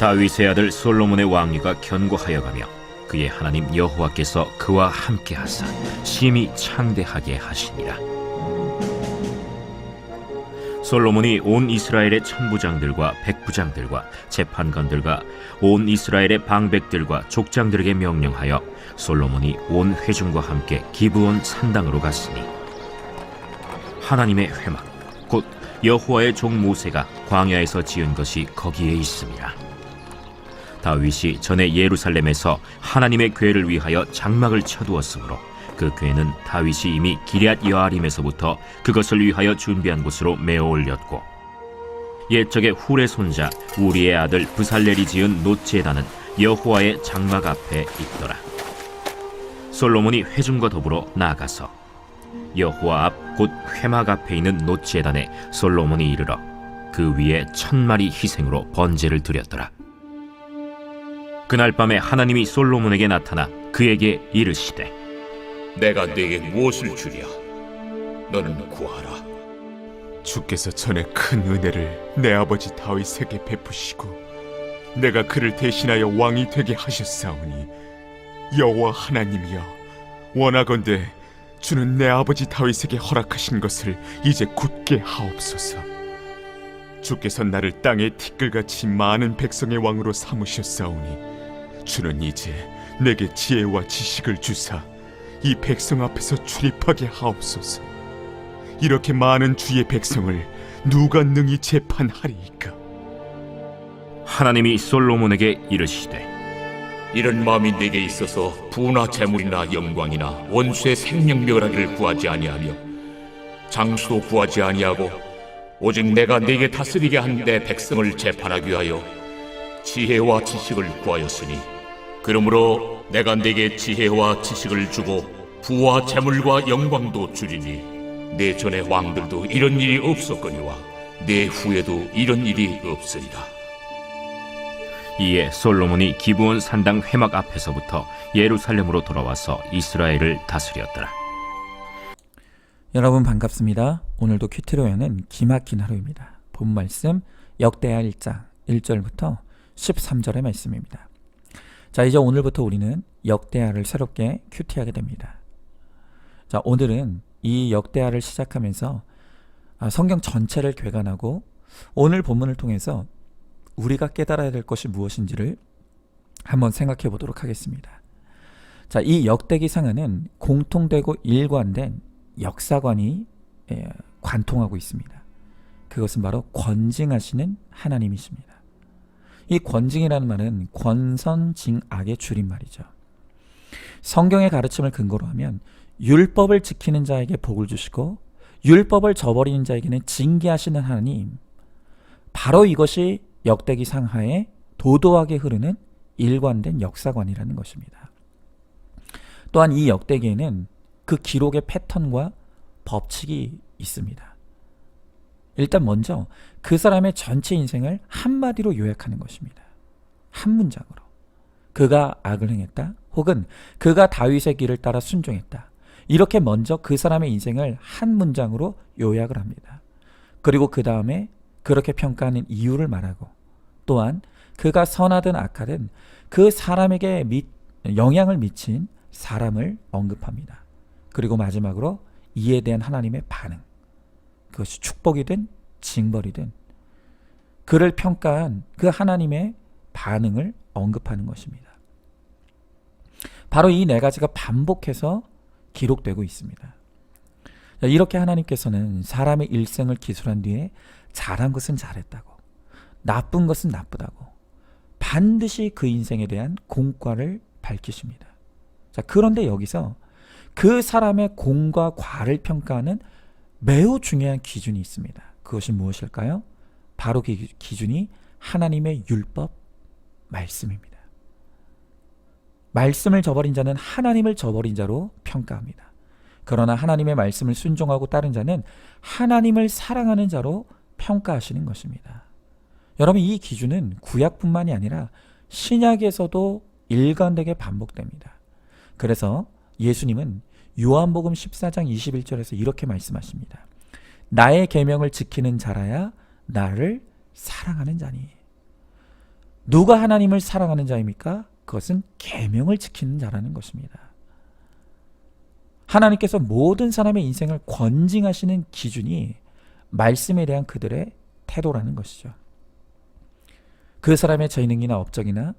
다윗의 아들 솔로몬의 왕위가 견고하여 가며 그의 하나님 여호와께서 그와 함께 하사 심히 창대하게 하시니라. 솔로몬이 온 이스라엘의 천부장들과 백부장들과 재판관들과 온 이스라엘의 방백들과 족장들에게 명령하여 솔로몬이 온 회중과 함께 기브온 산당으로 갔으니 하나님의 회막 곧 여호와의 종 모세가 광야에서 지은 것이 거기에 있음이라. 다윗이 전에 예루살렘에서 하나님의 궤를 위하여 장막을 쳐두었으므로 그 궤는 다윗이 이미 기럇 여아림에서부터 그것을 위하여 준비한 곳으로 메어 올렸고, 옛적에 훌의 손자 우리의 아들 브살렐이 지은 놋제단은 여호와의 장막 앞에 있더라. 솔로몬이 회중과 더불어 나아가서 여호와 앞 곧 회막 앞에 있는 놋제단에 솔로몬이 이르러 그 위에 1000마리 희생으로 번제를 드렸더라. 그날 밤에 하나님이 솔로몬에게 나타나 그에게 이르시되, 내가 네게 무엇을 주랴? 너는 구하라. 주께서 전에 큰 은혜를 내 아버지 다윗에게 베푸시고 내가 그를 대신하여 왕이 되게 하셨사오니, 여호와 하나님이여, 원하건대 주는 내 아버지 다윗에게 허락하신 것을 이제 굳게 하옵소서. 주께서 나를 땅의 티끌같이 많은 백성의 왕으로 삼으셨사오니 주는 이제 내게 지혜와 지식을 주사 이 백성 앞에서 출입하게 하옵소서. 이렇게 많은 주의 백성을 누가 능히 재판하리이까? 하나님이 솔로몬에게 이르시되, 이런 마음이 네게 있어서 부나 재물이나 영광이나 원수의 생명멸하기를 구하지 아니하며 장수도 구하지 아니하고 오직 내가 네게 다스리게 한 내 백성을 재판하기 위하여 지혜와 지식을 구하였으니, 그러므로 내가 네게 지혜와 지식을 주고 부와 재물과 영광도 주리니 내 전의 왕들도 이런 일이 없었거니와 내 후에도 이런 일이 없으리라. 이에 솔로몬이 기브온 산당 회막 앞에서부터 예루살렘으로 돌아와서 이스라엘을 다스렸더라. 여러분 반갑습니다. 오늘도 큐티로에는 기막힌 하루입니다. 본 말씀 역대하 1장 1절부터 13절의 말씀입니다. 자, 이제 오늘부터 우리는 역대하를 새롭게 큐티하게 됩니다. 자, 오늘은 이 역대하를 시작하면서 성경 전체를 개관하고 오늘 본문을 통해서 우리가 깨달아야 될 것이 무엇인지를 한번 생각해 보도록 하겠습니다. 자, 이 역대기상에는 공통되고 일관된 역사관이 관통하고 있습니다. 그것은 바로 권징하시는 하나님이십니다. 이 권징이라는 말은 권선징악의 줄임말이죠. 성경의 가르침을 근거로 하면 율법을 지키는 자에게 복을 주시고 율법을 저버리는 자에게는 징계하시는 하나님, 바로 이것이 역대기 상하에 도도하게 흐르는 일관된 역사관이라는 것입니다. 또한 이 역대기에는 그 기록의 패턴과 법칙이 있습니다. 일단 먼저 그 사람의 전체 인생을 한마디로 요약하는 것입니다. 한 문장으로. 그가 악을 행했다, 혹은 그가 다윗의 길을 따라 순종했다. 이렇게 먼저 그 사람의 인생을 한 문장으로 요약을 합니다. 그리고 그 다음에 그렇게 평가하는 이유를 말하고, 또한 그가 선하든 악하든 그 사람에게 영향을 미친 사람을 언급합니다. 그리고 마지막으로 이에 대한 하나님의 반응, 그것이 축복이든 징벌이든 그를 평가한 그 하나님의 반응을 언급하는 것입니다. 바로 이 네 가지가 반복해서 기록되고 있습니다. 이렇게 하나님께서는 사람의 일생을 기술한 뒤에 잘한 것은 잘했다고, 나쁜 것은 나쁘다고 반드시 그 인생에 대한 공과를 밝히십니다. 자, 그런데 여기서 그 사람의 공과 과를 평가하는 매우 중요한 기준이 있습니다. 그것이 무엇일까요? 바로 그 기준이 하나님의 율법, 말씀입니다. 말씀을 저버린 자는 하나님을 저버린 자로 평가합니다. 그러나 하나님의 말씀을 순종하고 따른 자는 하나님을 사랑하는 자로 평가하시는 것입니다. 여러분, 이 기준은 구약뿐만이 아니라 신약에서도 일관되게 반복됩니다. 그래서 예수님은 요한복음 14장 21절에서 이렇게 말씀하십니다. 나의 계명을 지키는 자라야 나를 사랑하는 자니. 누가 하나님을 사랑하는 자입니까? 그것은 계명을 지키는 자라는 것입니다. 하나님께서 모든 사람의 인생을 권징하시는 기준이 말씀에 대한 그들의 태도라는 것이죠. 그 사람의 재능이나 업적이나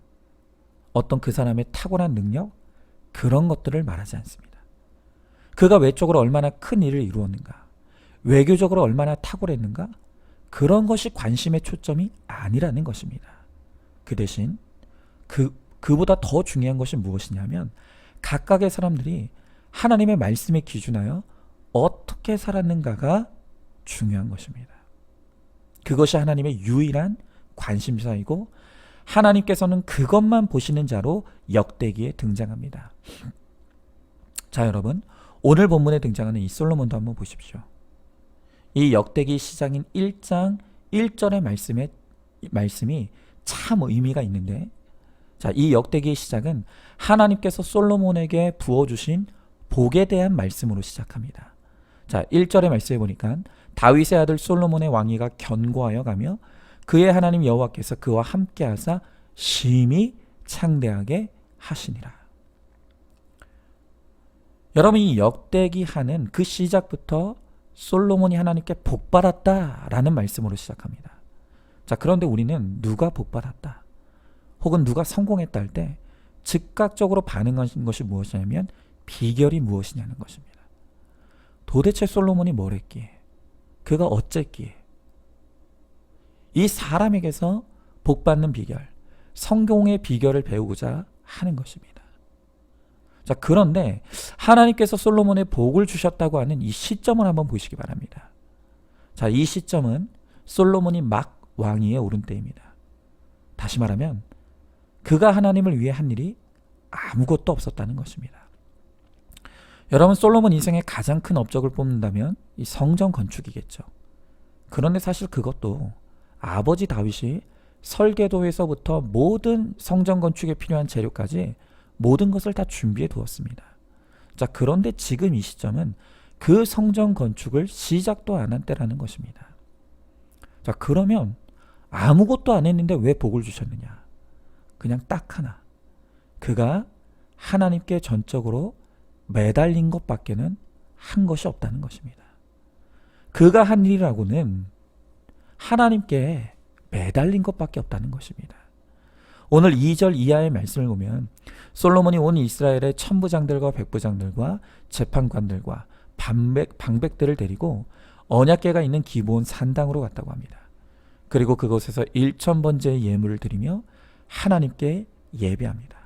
어떤 그 사람의 탁월한 능력, 그런 것들을 말하지 않습니다. 그가 외적으로 얼마나 큰 일을 이루었는가, 외교적으로 얼마나 탁월했는가, 그런 것이 관심의 초점이 아니라는 것입니다. 그 대신 그보다 더 중요한 것이 무엇이냐면 각각의 사람들이 하나님의 말씀에 기준하여 어떻게 살았는가가 중요한 것입니다. 그것이 하나님의 유일한 관심사이고 하나님께서는 그것만 보시는 자로 역대기에 등장합니다. 자, 여러분, 오늘 본문에 등장하는 이 솔로몬도 한번 보십시오. 이 역대기 시작인 1장 1절의 말씀이 참 의미가 있는데, 자, 이 역대기의 시작은 하나님께서 솔로몬에게 부어주신 복에 대한 말씀으로 시작합니다. 자, 1절의 말씀에 보니까 다윗의 아들 솔로몬의 왕위가 견고하여 가며 그의 하나님 여호와께서 그와 함께 하사 심히 창대하게 하시니라. 여러분, 이 역대기 하는 그 시작부터 솔로몬이 하나님께 복받았다라는 말씀으로 시작합니다. 자, 그런데 우리는 누가 복받았다 혹은 누가 성공했다 할 때 즉각적으로 반응하는 것이 무엇이냐면 비결이 무엇이냐는 것입니다. 도대체 솔로몬이 뭘 했기에, 그가 어쨌기에 이 사람에게서 복받는 비결, 성공의 비결을 배우고자 하는 것입니다. 자, 그런데 하나님께서 솔로몬에 복을 주셨다고 하는 이 시점을 한번 보시기 바랍니다. 자, 이 시점은 솔로몬이 막 왕위에 오른 때입니다. 다시 말하면 그가 하나님을 위해 한 일이 아무것도 없었다는 것입니다. 여러분, 솔로몬 인생의 가장 큰 업적을 뽑는다면 이 성전 건축이겠죠. 그런데 사실 그것도 아버지 다윗이 설계도에서부터 모든 성전 건축에 필요한 재료까지 모든 것을 다 준비해 두었습니다. 자, 그런데 지금 이 시점은 그 성전 건축을 시작도 안 한 때라는 것입니다. 자, 그러면 아무것도 안 했는데 왜 복을 주셨느냐? 그냥 딱 하나. 그가 하나님께 전적으로 매달린 것밖에는 한 것이 없다는 것입니다. 그가 한 일이라고는 하나님께 매달린 것밖에 없다는 것입니다. 오늘 2절 이하의 말씀을 보면 솔로몬이 온 이스라엘의 천부장들과 백부장들과 재판관들과 방백들을 데리고 언약궤가 있는 기브온 산당으로 갔다고 합니다. 그리고 그곳에서 1000번째의 예물을 드리며 하나님께 예배합니다.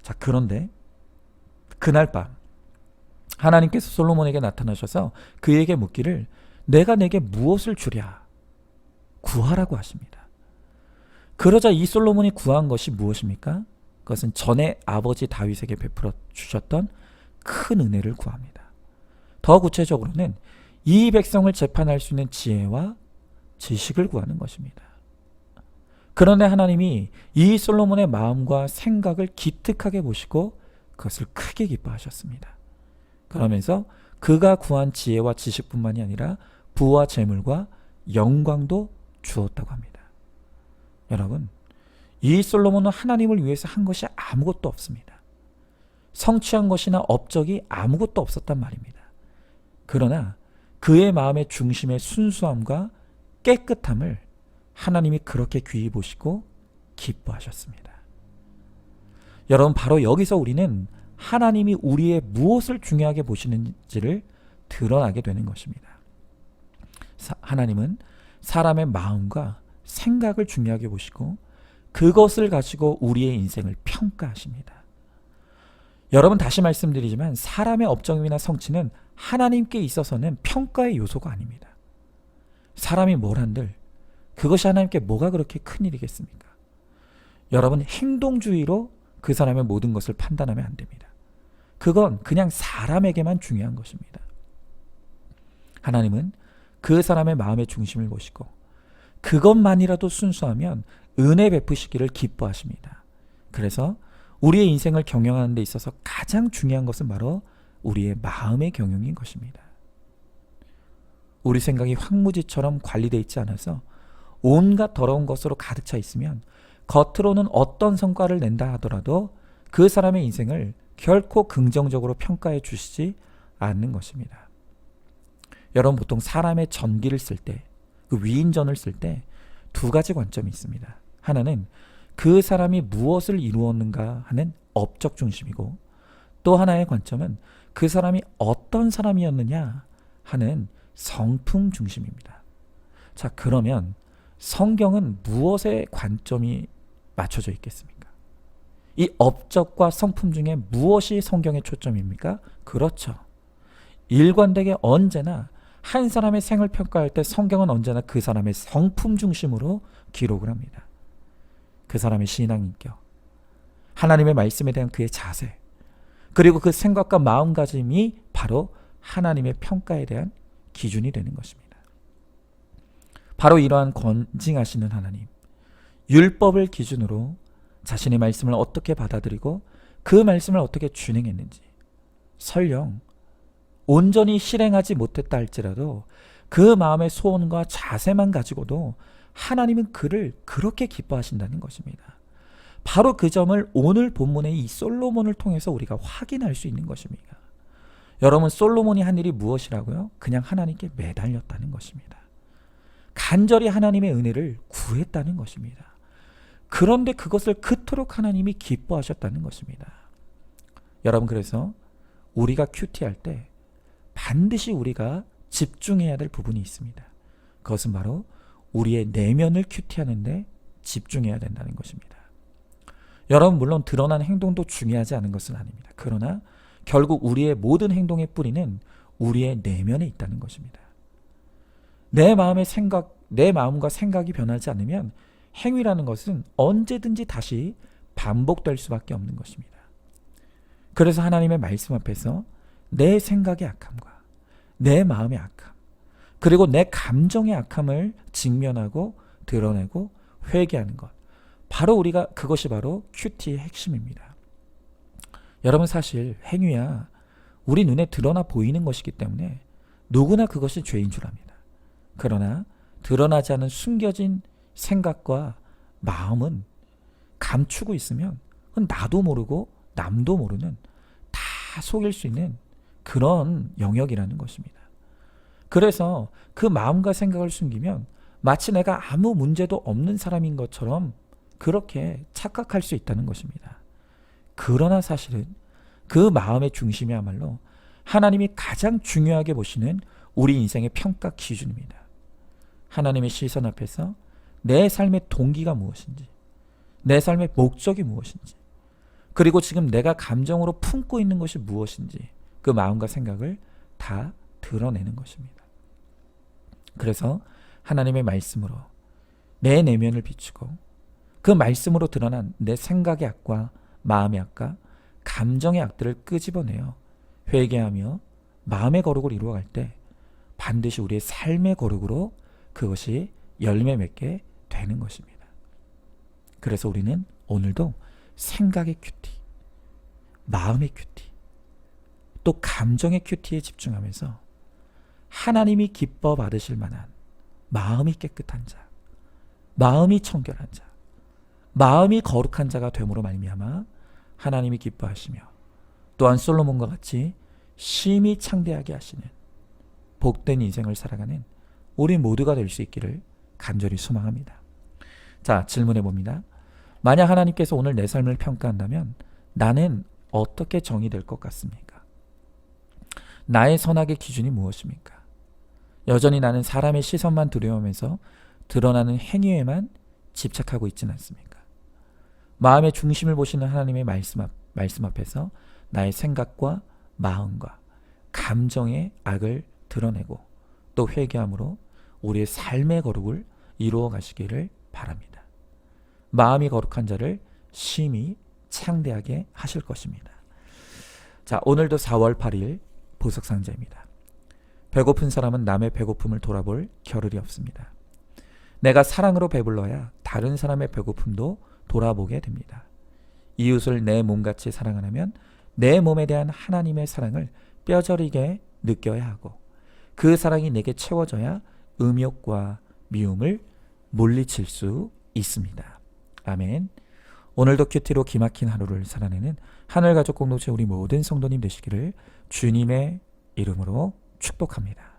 자, 그런데 그날 밤 하나님께서 솔로몬에게 나타나셔서 그에게 묻기를 내가 내게 무엇을 주랴? 구하라고 하십니다. 그러자 이 솔로몬이 구한 것이 무엇입니까? 그것은 전에 아버지 다윗에게 베풀어 주셨던 큰 은혜를 구합니다. 더 구체적으로는 이 백성을 재판할 수 있는 지혜와 지식을 구하는 것입니다. 그런데 하나님이 이 솔로몬의 마음과 생각을 기특하게 보시고 그것을 크게 기뻐하셨습니다. 그러면서 그가 구한 지혜와 지식뿐만이 아니라 부와 재물과 영광도 주었다고 합니다. 여러분, 이 솔로몬은 하나님을 위해서 한 것이 아무것도 없습니다. 성취한 것이나 업적이 아무것도 없었단 말입니다. 그러나 그의 마음의 중심의 순수함과 깨끗함을 하나님이 그렇게 귀히 보시고 기뻐하셨습니다. 여러분, 바로 여기서 우리는 하나님이 우리의 무엇을 중요하게 보시는지를 드러나게 되는 것입니다. 하나님은 사람의 마음과 생각을 중요하게 보시고 그것을 가지고 우리의 인생을 평가하십니다. 여러분, 다시 말씀드리지만 사람의 업적이나 성취는 하나님께 있어서는 평가의 요소가 아닙니다. 사람이 뭘 한들 그것이 하나님께 뭐가 그렇게 큰일이겠습니까? 여러분, 행동주의로 그 사람의 모든 것을 판단하면 안 됩니다. 그건 그냥 사람에게만 중요한 것입니다. 하나님은 그 사람의 마음의 중심을 보시고 그것만이라도 순수하면 은혜 베푸시기를 기뻐하십니다. 그래서 우리의 인생을 경영하는 데 있어서 가장 중요한 것은 바로 우리의 마음의 경영인 것입니다. 우리 생각이 황무지처럼 관리되어 있지 않아서 온갖 더러운 것으로 가득 차 있으면 겉으로는 어떤 성과를 낸다 하더라도 그 사람의 인생을 결코 긍정적으로 평가해 주시지 않는 것입니다. 여러분, 보통 사람의 전기를 쓸 때, 그 위인전을 쓸 때 두 가지 관점이 있습니다. 하나는 그 사람이 무엇을 이루었는가 하는 업적 중심이고, 또 하나의 관점은 그 사람이 어떤 사람이었느냐 하는 성품 중심입니다. 자, 그러면 성경은 무엇에 관점이 맞춰져 있겠습니까? 이 업적과 성품 중에 무엇이 성경의 초점입니까? 그렇죠. 일관되게 언제나 한 사람의 생을 평가할 때 성경은 언제나 그 사람의 성품 중심으로 기록을 합니다. 그 사람의 신앙인격, 하나님의 말씀에 대한 그의 자세, 그리고 그 생각과 마음가짐이 바로 하나님의 평가에 대한 기준이 되는 것입니다. 바로 이러한 권징하시는 하나님, 율법을 기준으로 자신의 말씀을 어떻게 받아들이고 그 말씀을 어떻게 준행했는지, 설령 온전히 실행하지 못했다 할지라도 그 마음의 소원과 자세만 가지고도 하나님은 그를 그렇게 기뻐하신다는 것입니다. 바로 그 점을 오늘 본문의 이 솔로몬을 통해서 우리가 확인할 수 있는 것입니다. 여러분, 솔로몬이 한 일이 무엇이라고요? 그냥 하나님께 매달렸다는 것입니다. 간절히 하나님의 은혜를 구했다는 것입니다. 그런데 그것을 그토록 하나님이 기뻐하셨다는 것입니다. 여러분, 그래서 우리가 큐티할 때 반드시 우리가 집중해야 될 부분이 있습니다. 그것은 바로 우리의 내면을 큐티하는데 집중해야 된다는 것입니다. 여러분, 물론 드러나는 행동도 중요하지 않은 것은 아닙니다. 그러나 결국 우리의 모든 행동의 뿌리는 우리의 내면에 있다는 것입니다. 내 마음과 생각이 변하지 않으면 행위라는 것은 언제든지 다시 반복될 수밖에 없는 것입니다. 그래서 하나님의 말씀 앞에서 내 생각의 악함과 내 마음의 악함, 그리고 내 감정의 악함을 직면하고 드러내고 회개하는 것, 그것이 바로 큐티의 핵심입니다. 여러분, 사실 행위야 우리 눈에 드러나 보이는 것이기 때문에 누구나 그것이 죄인 줄 압니다. 그러나 드러나지 않은 숨겨진 생각과 마음은 감추고 있으면 그건 나도 모르고 남도 모르는, 다 속일 수 있는 그런 영역이라는 것입니다. 그래서 그 마음과 생각을 숨기면 마치 내가 아무 문제도 없는 사람인 것처럼 그렇게 착각할 수 있다는 것입니다. 그러나 사실은 그 마음의 중심이야말로 하나님이 가장 중요하게 보시는 우리 인생의 평가 기준입니다. 하나님의 시선 앞에서 내 삶의 동기가 무엇인지, 내 삶의 목적이 무엇인지, 그리고 지금 내가 감정으로 품고 있는 것이 무엇인지 그 마음과 생각을 다 드러내는 것입니다. 그래서 하나님의 말씀으로 내 내면을 비추고 그 말씀으로 드러난 내 생각의 악과 마음의 악과 감정의 악들을 끄집어내어 회개하며 마음의 거룩을 이루어갈 때 반드시 우리의 삶의 거룩으로 그것이 열매 맺게 되는 것입니다. 그래서 우리는 오늘도 생각의 큐티, 마음의 큐티, 또 감정의 큐티에 집중하면서 하나님이 기뻐 받으실 만한 마음이 깨끗한 자, 마음이 청결한 자, 마음이 거룩한 자가 됨으로 말미암아 하나님이 기뻐하시며 또한 솔로몬과 같이 심히 창대하게 하시는 복된 인생을 살아가는 우리 모두가 될 수 있기를 간절히 소망합니다. 자, 질문해 봅니다. 만약 하나님께서 오늘 내 삶을 평가한다면 나는 어떻게 정의될 것 같습니까? 나의 선악의 기준이 무엇입니까? 여전히 나는 사람의 시선만 두려워하면서 드러나는 행위에만 집착하고 있지는 않습니까? 마음의 중심을 보시는 하나님의 말씀 앞에서 나의 생각과 마음과 감정의 악을 드러내고 또 회개함으로 우리의 삶의 거룩을 이루어 가시기를 바랍니다. 마음이 거룩한 자를 심히 창대하게 하실 것입니다. 자, 오늘도 4월 8일 보석상자입니다. 배고픈 사람은 남의 배고픔을 돌아볼 겨를이 없습니다. 내가 사랑으로 배불러야 다른 사람의 배고픔도 돌아보게 됩니다. 이웃을 내 몸같이 사랑하려면 내 몸에 대한 하나님의 사랑을 뼈저리게 느껴야 하고 그 사랑이 내게 채워져야 음욕과 미움을 물리칠 수 있습니다. 아멘. 오늘도 큐티로 기막힌 하루를 살아내는 하늘가족 공동체 우리 모든 성도님 되시기를 주님의 이름으로 축복합니다.